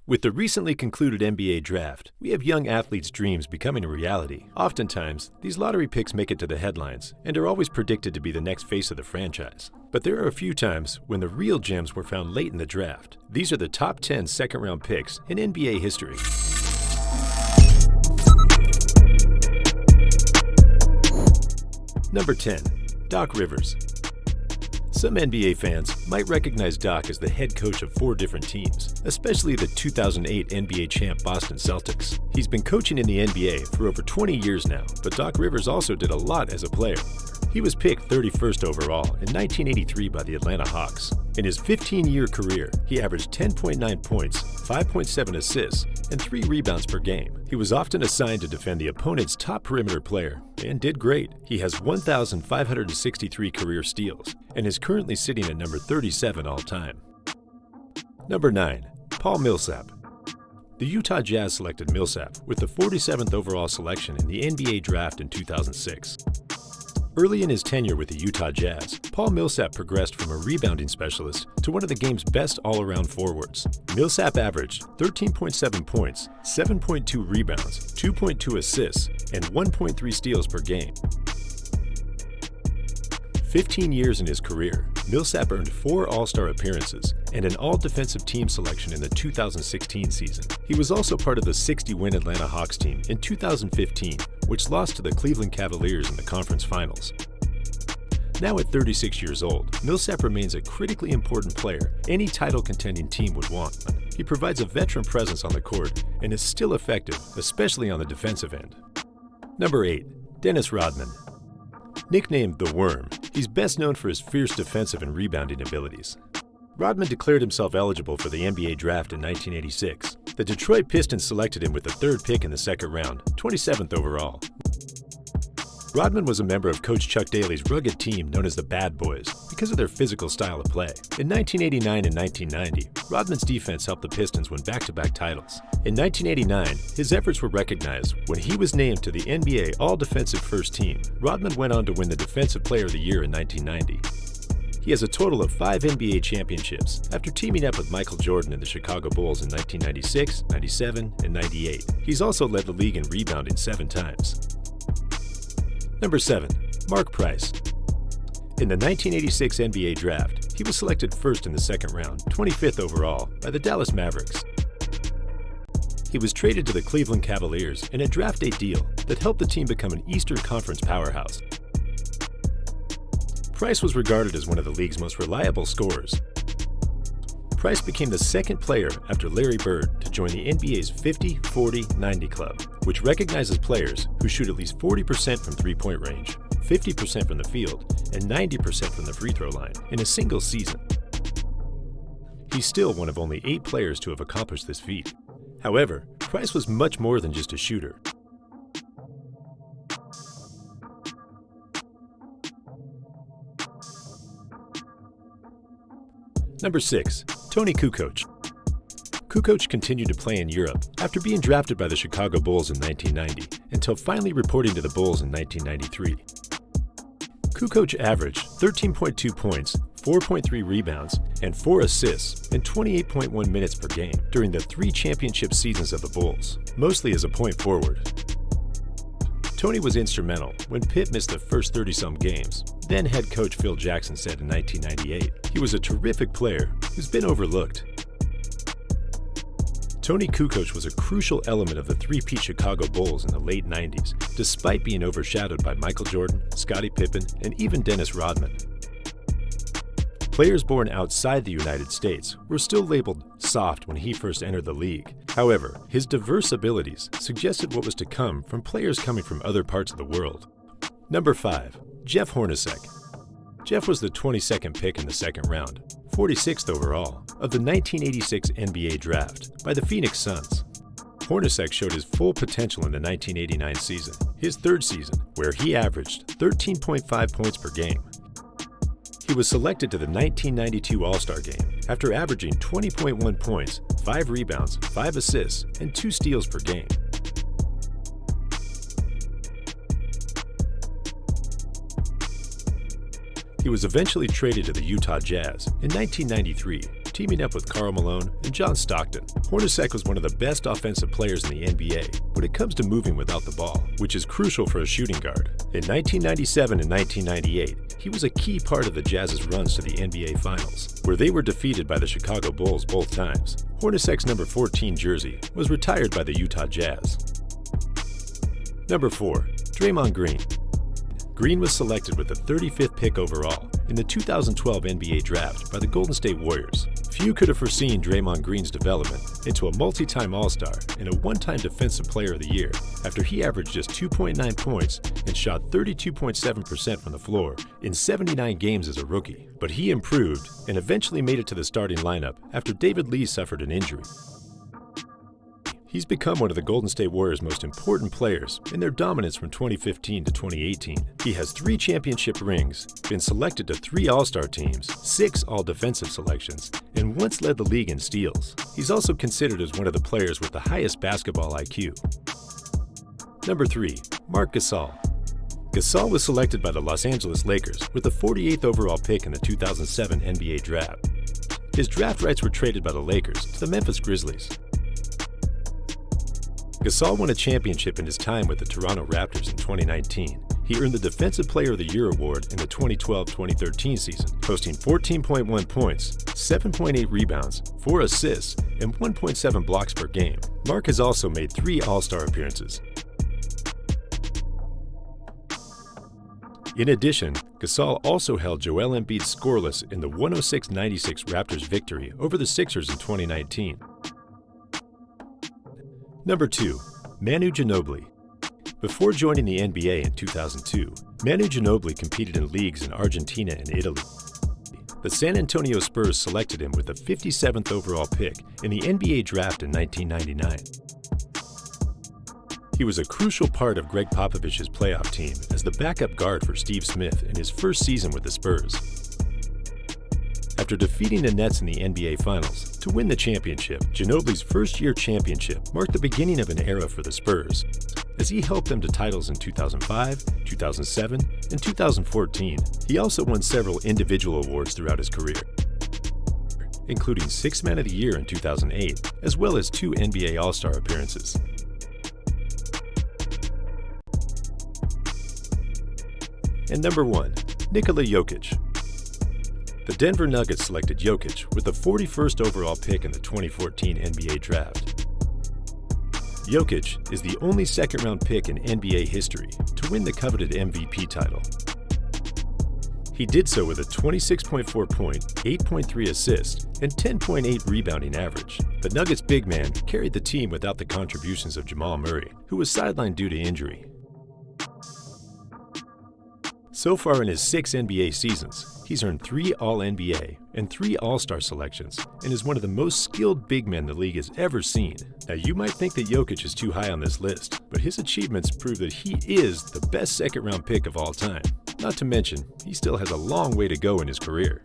With the recently concluded NBA draft, we have young athletes' dreams becoming a reality. Oftentimes, these lottery picks make it to the headlines and are always predicted to be the next face of the franchise. But there are a few times when the real gems were found late in the draft. These are the top 10 second-round picks in NBA history. Number 10. Doc Rivers. Some NBA fans might recognize Doc as the head coach of 4 different teams, especially the 2008 NBA champ Boston Celtics. He's been coaching in the NBA for over 20 years now, but Doc Rivers also did a lot as a player. He was picked 31st overall in 1983 by the Atlanta Hawks. In his 15-year career, he averaged 10.9 points, 5.7 assists, and 3 rebounds per game. He was often assigned to defend the opponent's top perimeter player, and did great. He has 1,563 career steals, and is currently sitting at number 37 all-time. Number 9. Paul Millsap. The Utah Jazz selected Millsap with the 47th overall selection in the NBA draft in 2006. Early in his tenure with the Utah Jazz, Paul Millsap progressed from a rebounding specialist to one of the game's best all-around forwards. Millsap averaged 13.7 points, 7.2 rebounds, 2.2 assists, and 1.3 steals per game. 15 years in his career, Millsap earned 4 All-Star appearances and an All-Defensive Team selection in the 2016 season. He was also part of the 60-win Atlanta Hawks team in 2015, which lost to the Cleveland Cavaliers in the conference finals. Now at 36 years old, Millsap remains a critically important player any title-contending team would want. He provides a veteran presence on the court and is still effective, especially on the defensive end. Number 8. Dennis Rodman. Nicknamed the Worm, he's best known for his fierce defensive and rebounding abilities. Rodman declared himself eligible for the NBA draft in 1986. The Detroit Pistons selected him with the 3rd pick in the second round, 27th overall. Rodman was a member of Coach Chuck Daly's rugged team known as the Bad Boys because of their physical style of play. In 1989 and 1990, Rodman's defense helped the Pistons win back-to-back titles. In 1989, his efforts were recognized when he was named to the NBA All-Defensive First Team. Rodman went on to win the Defensive Player of the Year in 1990. He has a total of 5 NBA championships after teaming up with Michael Jordan and the Chicago Bulls in 1996, 97, and 98. He's also led the league in rebounding 7 times. Number 7. Mark Price. In the 1986 NBA draft, he was selected first in the second round, 25th overall, by the Dallas Mavericks. He was traded to the Cleveland Cavaliers in a draft day deal that helped the team become an Eastern Conference powerhouse. Price was regarded as one of the league's most reliable scorers. Price became the second player after Larry Bird to join the NBA's 50-40-90 club, which recognizes players who shoot at least 40% from three-point range, 50% from the field, and 90% from the free throw line in a single season. He's still one of only 8 players to have accomplished this feat. However, Price was much more than just a shooter. Number 6. Tony Kukoc. Kukoc continued to play in Europe after being drafted by the Chicago Bulls in 1990 until finally reporting to the Bulls in 1993. Kukoc averaged 13.2 points, 4.3 rebounds, and 4 assists in 28.1 minutes per game during the 3 championship seasons of the Bulls, mostly as a point forward. Tony was instrumental when Pitt missed the first 30-some games. Then head coach Phil Jackson said in 1998, he was a terrific player who's been overlooked. Tony Kukoc was a crucial element of the three-peat Chicago Bulls in the late 90s, despite being overshadowed by Michael Jordan, Scottie Pippen, and even Dennis Rodman. Players born outside the United States were still labeled soft when he first entered the league. However, his diverse abilities suggested what was to come from players coming from other parts of the world. Number 5. Jeff Hornacek. Jeff was the 22nd pick in the second round, 46th overall, of the 1986 NBA draft by the Phoenix Suns. Hornacek showed his full potential in the 1989 season, his 3rd season, where he averaged 13.5 points per game. He was selected to the 1992 All-Star Game after averaging 20.1 points, 5 rebounds, 5 assists, and 2 steals per game. He was eventually traded to the Utah Jazz in 1993, teaming up with Karl Malone and John Stockton. Hornacek was one of the best offensive players in the NBA when it comes to moving without the ball, which is crucial for a shooting guard. In 1997 and 1998, he was a key part of the Jazz's runs to the NBA Finals, where they were defeated by the Chicago Bulls both times. Hornacek's number 14 jersey was retired by the Utah Jazz. Number 4. Draymond Green. Green was selected with the 35th pick overall in the 2012 NBA Draft by the Golden State Warriors. Few could have foreseen Draymond Green's development into a multi-time All-Star and a one-time Defensive Player of the Year after he averaged just 2.9 points and shot 32.7% from the floor in 79 games as a rookie. But he improved and eventually made it to the starting lineup after David Lee suffered an injury. He's become one of the Golden State Warriors' most important players in their dominance from 2015 to 2018. He has 3 championship rings, been selected to 3 All-Star teams, 6 All-Defensive selections, and once led the league in steals. He's also considered as one of the players with the highest basketball IQ. Number 3. Marc Gasol. Gasol was selected by the Los Angeles Lakers with the 48th overall pick in the 2007 NBA Draft. His draft rights were traded by the Lakers to the Memphis Grizzlies. Gasol won a championship in his time with the Toronto Raptors in 2019. He earned the Defensive Player of the Year award in the 2012-2013 season, posting 14.1 points, 7.8 rebounds, 4 assists, and 1.7 blocks per game. Marc has also made 3 All-Star appearances. In addition, Gasol also held Joel Embiid scoreless in the 106-96 Raptors victory over the Sixers in 2019. Number 2. Manu Ginobili. Before joining the NBA in 2002, Manu Ginobili competed in leagues in Argentina and Italy. The San Antonio Spurs selected him with the 57th overall pick in the NBA Draft in 1999. He was a crucial part of Greg Popovich's playoff team as the backup guard for Steve Smith in his first season with the Spurs. After defeating the Nets in the NBA Finals to win the championship, Ginobili's first-year championship marked the beginning of an era for the Spurs, as he helped them to titles in 2005, 2007, and 2014. He also won several individual awards throughout his career, including Sixth Man of the Year in 2008, as well as 2 NBA All-Star appearances. And number 1, Nikola Jokic. The Denver Nuggets selected Jokic with the 41st overall pick in the 2014 NBA Draft. Jokic is the only second-round pick in NBA history to win the coveted MVP title. He did so with a 26.4 point, 8.3 assist, and 10.8 rebounding average. The Nuggets big man carried the team without the contributions of Jamal Murray, who was sidelined due to injury. So far in his 6 NBA seasons, he's earned 3 All-NBA and 3 All-Star selections and is one of the most skilled big men the league has ever seen. Now, you might think that Jokic is too high on this list, but his achievements prove that he is the best second-round pick of all time. Not to mention, he still has a long way to go in his career.